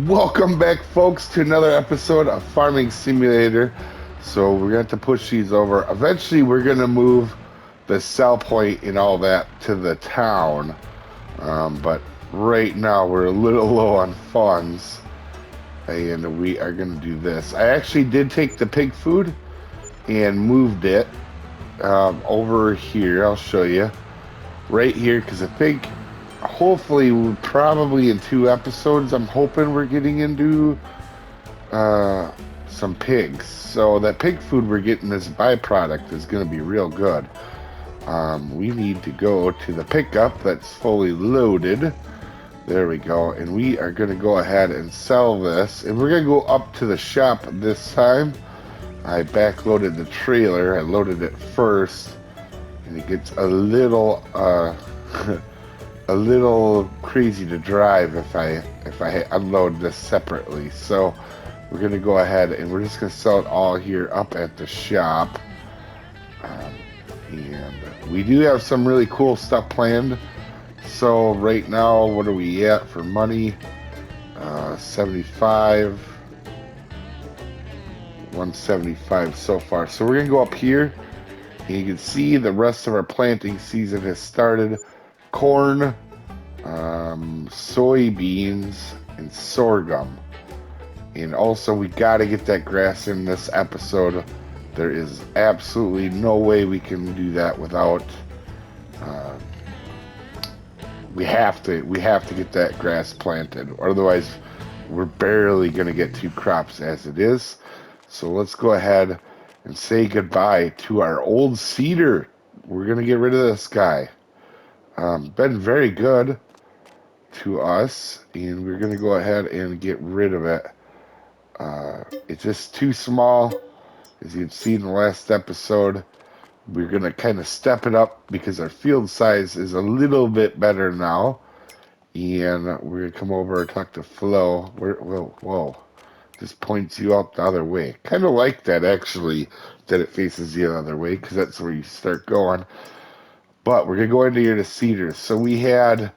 Welcome back, folks, to another episode of Farming Simulator. So we're going to have to push these over. Eventually, we're going to move the sell point and all that to the town. But right now, we're a little low on funds. And we are going to do this. I actually did take the pig food and moved it over here. I'll show you. Right here, because I think hopefully probably in 2 episodes I'm hoping we're getting into some pigs, so that pig food we're getting as a byproduct is going to be real good. We need to go to the pickup that's fully loaded. There we go, and we are going to go ahead and sell this, and we're going to go up to the shop this time. I backloaded the trailer. I loaded it first, and it gets a little a little crazy to drive if I unload this separately. So we're gonna go ahead and we're just gonna sell it all here up at the shop. And we do have some really cool stuff planned. So right now, what are we at for money? 75, 175 so far. So we're gonna go up here, and you can see the rest of our planting season has started. Corn, soybeans, and sorghum. And also, we got to get that grass in this episode. There is absolutely no way we can do that without. We have to get that grass planted. Otherwise, we're barely going to get 2 crops as it is. So let's go ahead and say goodbye to our old seeder. We're going to get rid of this guy. Been very good to us, and we're going to go ahead and get rid of it. It's just too small. As you can see in the last episode, we're going to kind of step it up because our field size is a little bit better now. And we're going to come over and talk to Flo. Whoa. Just points you out the other way. Kind of like that, actually, that it faces you the other way, because that's where you start going. But we're going to go into here to cedars. So we had,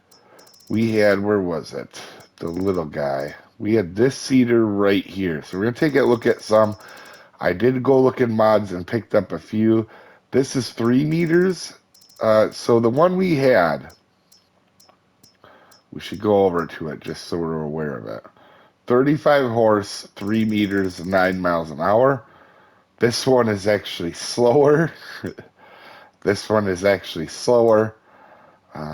where was it? The little guy. We had this cedar right here. So we're going to take a look at some. I did go look in mods and picked up a few. This is 3 meters. So the one we had, we should go over to it just so we're aware of it. 35 horse, 3 meters, 9 miles an hour. This one is actually slower. This one is actually slower.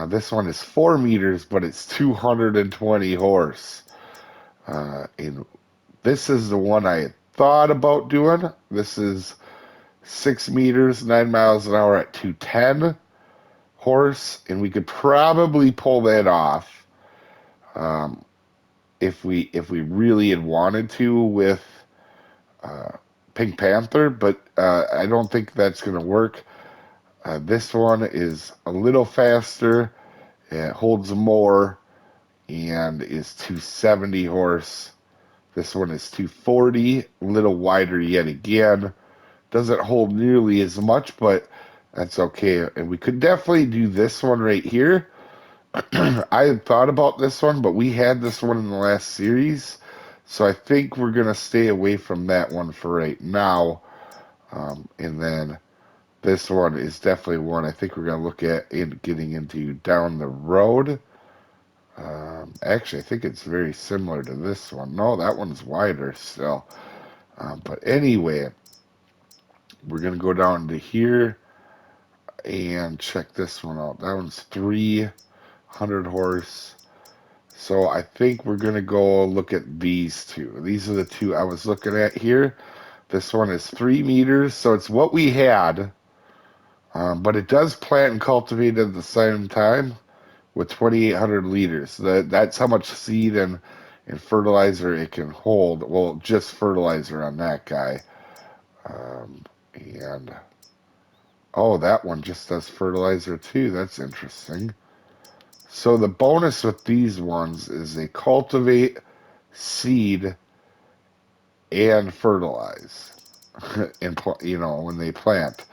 This one is 4 meters, but it's 220 horse. And this is the one I thought about doing. This is 6 meters, 9 miles an hour at 210 horse, and we could probably pull that off if we really had wanted to with Pink Panther, but I don't think that's going to work. This one is a little faster, it holds more, and is 270 horse. This one is 240, a little wider yet again. Doesn't hold nearly as much, but that's okay. And we could definitely do this one right here. I had thought about this one, but we had this one in the last series, so I think we're going to stay away from that one for right now. And then this one is definitely one I think we're going to look at in getting into down the road. Actually, I think it's very similar to this one. No, that one's wider still. But anyway, we're going to go down to here and check this one out. That one's 300 horse. So I think we're going to go look at these two. These are the two I was looking at here. This one is 3 meters, so it's what we had. But it does plant and cultivate at the same time with 2,800 liters. That's how much seed and fertilizer it can hold. Well, just fertilizer on that guy. And oh, that one just does fertilizer too. That's interesting. So the bonus with these ones is they cultivate, seed, and fertilize. And when they plant.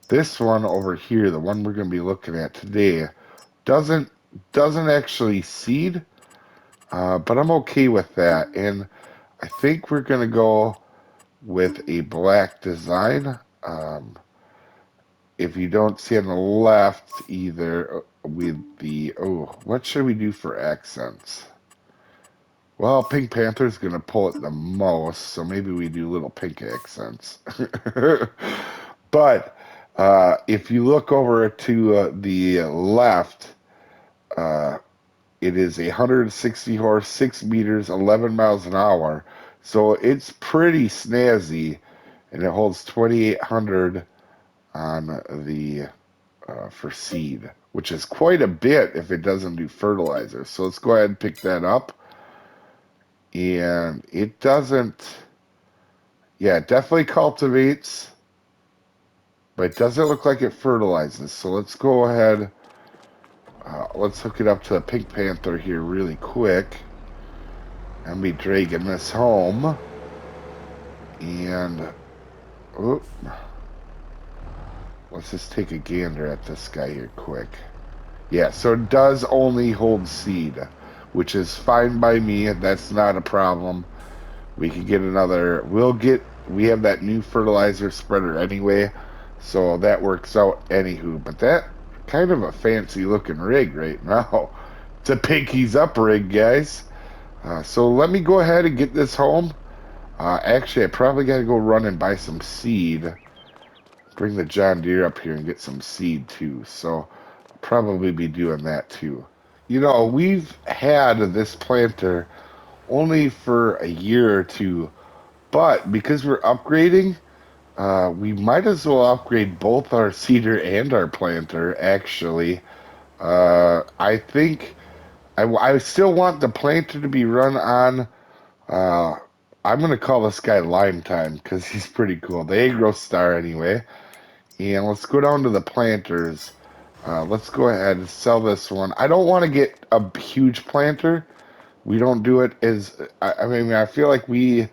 This one over here, the one we're going to be looking at today, doesn't actually seed. But I'm okay with that. And I think we're going to go with a black design. If you don't see on the left either with the, oh, what should we do for accents? Well, Pink Panther's going to pull it the most, so maybe we do little pink accents. But if you look over to the left, uh, it is a 160 horse, 6 meters, 11 miles an hour. So it's pretty snazzy, and it holds 2,800 on the for seed, which is quite a bit if it doesn't do fertilizer. So let's go ahead and pick that up. And it doesn't, yeah, it definitely cultivates, but it doesn't look like it fertilizes. So let's go ahead, let's hook it up to the Pink Panther here really quick. And be dragging this home. And, oh, let's just take a gander at this guy here quick. Yeah, so it does only hold seed, which is fine by me. That's not a problem. We can get another, we have that new fertilizer spreader anyway, so that works out anywho. But that kind of a fancy looking rig right now. It's a pinkies up rig, guys. So let me go ahead and get this home. Actually, I probably got to go run and buy some seed. Bring the John Deere up here and get some seed too. So I'll probably be doing that too. You know, we've had this planter only for a year or two, but because we're upgrading, we might as well upgrade both our seeder and our planter, actually. I think I still want the planter to be run on. Uh, I'm going to call this guy Lime Time because he's pretty cool. The Agro Star, anyway. And let's go down to the planters. Let's go ahead and sell this one. I don't want to get a huge planter. We don't do it as I mean I feel like we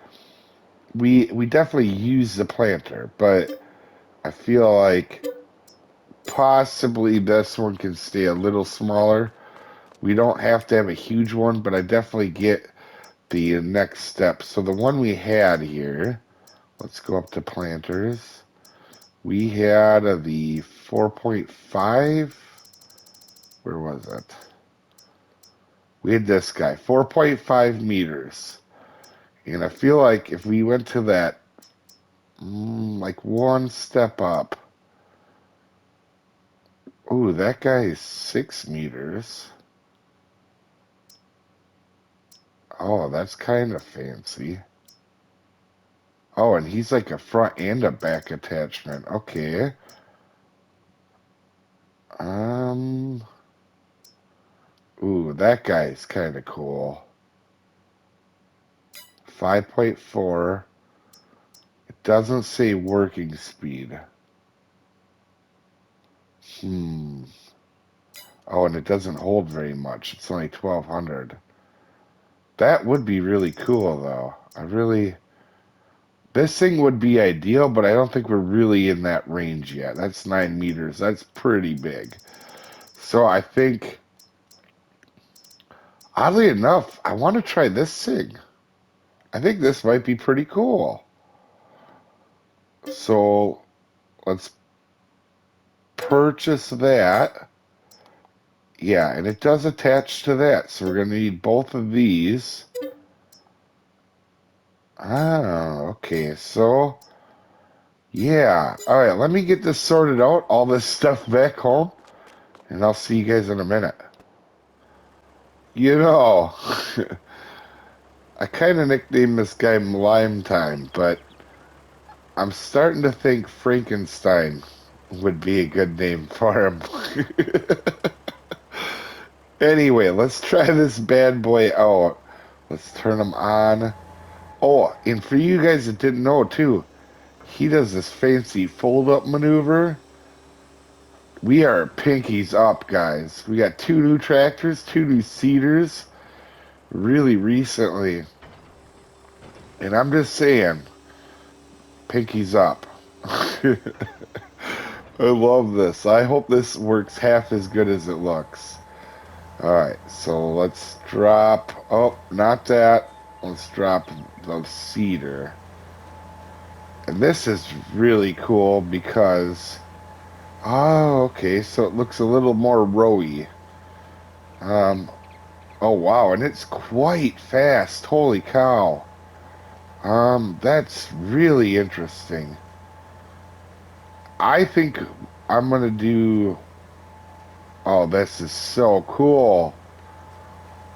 definitely use the planter, but I feel like possibly this one can stay a little smaller. We don't have to have a huge one, but I definitely get the next step. So the one we had here, let's go up to planters. We had the 4.5. Where was it? We had this guy, 4.5 meters. And I feel like if we went to that, like one step up. Oh, that guy is 6 meters. Oh, that's kind of fancy. Oh, and he's like a front and a back attachment. Okay. Um. Ooh, that guy's kind of cool. 5.4. It doesn't say working speed. Hmm. Oh, and it doesn't hold very much. It's only 1,200. That would be really cool, though. This thing would be ideal, but I don't think we're really in that range yet. That's 9 meters. That's pretty big. So I think, oddly enough, I want to try this thing. I think this might be pretty cool. So let's purchase that. Yeah, and it does attach to that. So we're going to need both of these. Oh, okay. So, yeah. All right, let me get this sorted out, all this stuff back home, and I'll see you guys in a minute. You know, I kind of nicknamed this guy Lime Time, but I'm starting to think Frankenstein would be a good name for him. Anyway, let's try this bad boy out. Let's turn him on. Oh, and for you guys that didn't know too, he does this fancy fold-up maneuver. We are pinkies up, guys. We got 2 new tractors, 2 new seeders, really recently. And I'm just saying, pinkies up. I love this. I hope this works half as good as it looks. All right, so let's drop. Oh, not that. Let's drop the cedar. And this is really cool because. Oh, okay. So it looks a little more rowy. Um. Oh, wow, and it's quite fast. Holy cow. That's really interesting. I think I'm gonna do. Oh, this is so cool.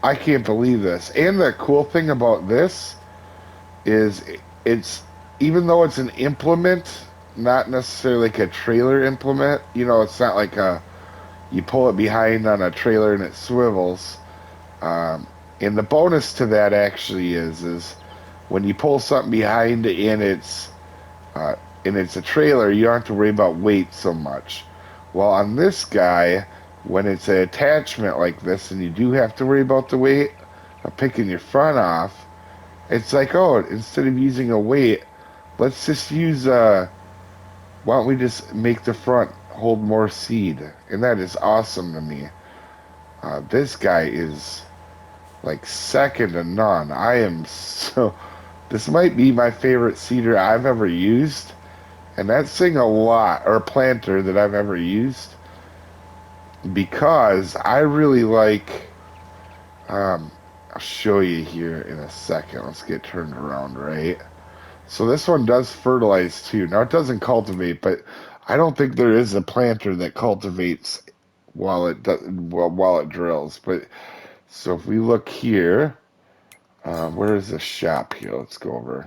I can't believe this. And the cool thing about this is it's even though it's an implement, not necessarily like a trailer implement. You know, it's not like a you pull it behind on a trailer and it swivels. Um, and the bonus to that actually is when you pull something behind uh, and it's a trailer, you don't have to worry about weight so much. Well, on this guy, when it's an attachment like this, and you do have to worry about the weight of picking your front off, it's like, oh, instead of using a weight, let's just use why don't we just make the front hold more seed? And that is awesome to me. This guy is like second to none. I am so. This might be my favorite seeder I've ever used, and that's saying a lot, or planter that I've ever used, because I really like. Um, I'll show you here in a second. Let's get turned around right. So this one does fertilize too. Now it doesn't cultivate, but I don't think there is a planter that cultivates while it does while it drills. But so if we look here, where is the shop here? Let's go over.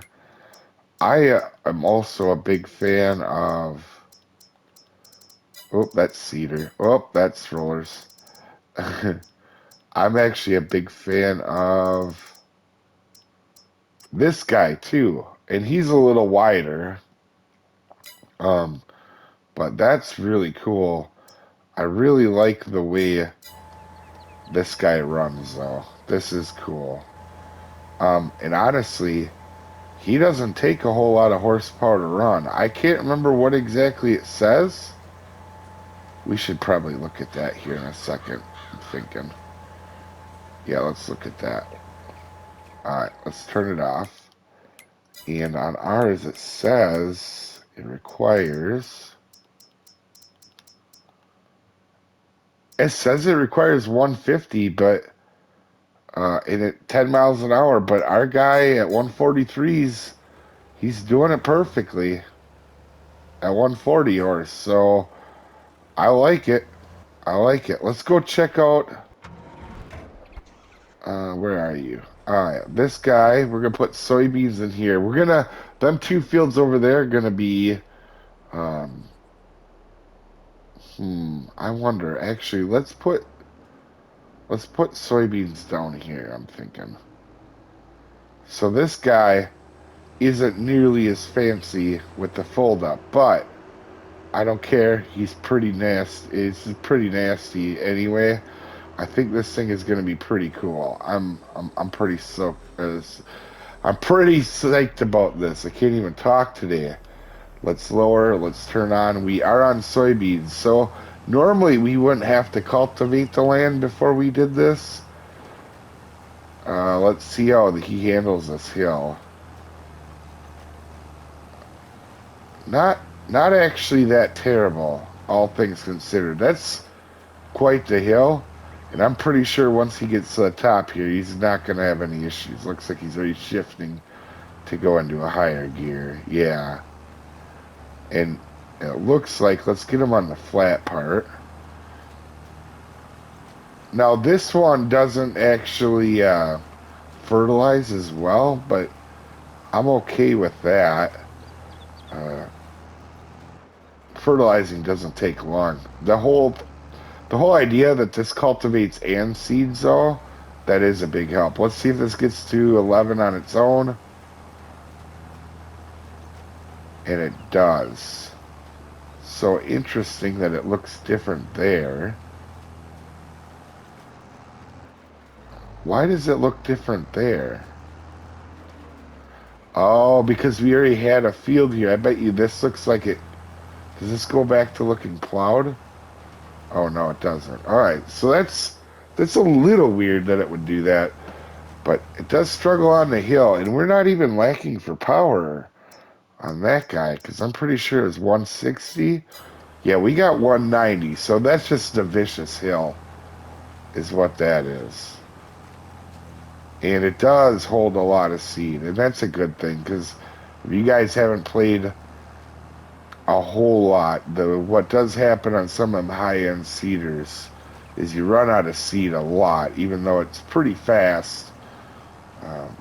I am also a big fan of. Oh, that's cedar. Oh, that's rollers. I'm actually a big fan of this guy too, and he's a little wider. Um, but that's really cool. I really like the way this guy runs, though. This is cool. And honestly, he doesn't take a whole lot of horsepower to run. I can't remember what exactly it says. We should probably look at that here in a second. I'm thinking. Yeah, let's look at that. All right, let's turn it off. And on ours, it says it requires. It says it requires 150, but and at 10 miles an hour. But our guy at 143s, he's doing it perfectly at 140 horse. So I like it. I like it. Let's go check out. Where are you? All right, this guy. We're gonna put soybeans in here. We're gonna them two fields over there are gonna be. Um, I wonder. Actually, let's put soybeans down here. I'm thinking. So this guy isn't nearly as fancy with the fold up, but I don't care. He's pretty nasty. It's pretty nasty anyway. I think this thing is going to be pretty cool. I'm pretty I'm pretty psyched about this. I can't even talk today. Let's lower. Let's turn on. We are on soybeans, so normally we wouldn't have to cultivate the land before we did this. Let's see how he handles this hill. Not not actually that terrible, all things considered. That's quite the hill, and I'm pretty sure once he gets to the top here, he's not going to have any issues. Looks like he's already shifting to go into a higher gear. Yeah, and it looks like let's get him on the flat part. Now this one doesn't actually fertilize as well, but I'm okay with that. Uh, Fertilizing doesn't take long. The whole idea that this cultivates and seeds, though, that is a big help. Let's see if this gets to 11 on its own. And it does. So interesting that it looks different there. Why does it look different there? Oh, because we already had a field here. I bet you this looks like it. Does this go back to looking plowed? Oh, no, it doesn't. All right, so That's a little weird that it would do that, but it does struggle on the hill, and we're not even lacking for power on that guy, because I'm pretty sure it's 160. Yeah, we got 190, so that's just a vicious hill, is what that is. And it does hold a lot of seed, and that's a good thing, because if you guys haven't played a whole lot, what does happen on some of the high-end seeders is you run out of seed a lot, even though it's pretty fast.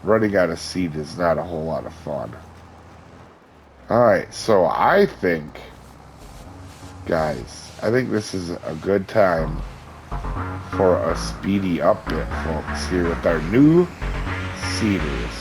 Running out of seed is not a whole lot of fun. Alright, so I think, guys, I think this is a good time for a speedy up bit, folks, here with our new seeders.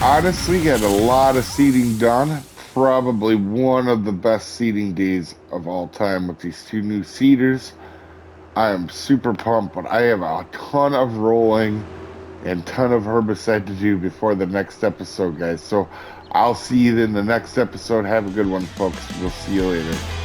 Honestly, got a lot of seeding done. Probably one of the best seeding days of all time with these two new seeders. I am super pumped, but I have a ton of rolling and ton of herbicide to do before the next episode, guys. So I'll see you in the next episode. Have a good one, folks. We'll see you later.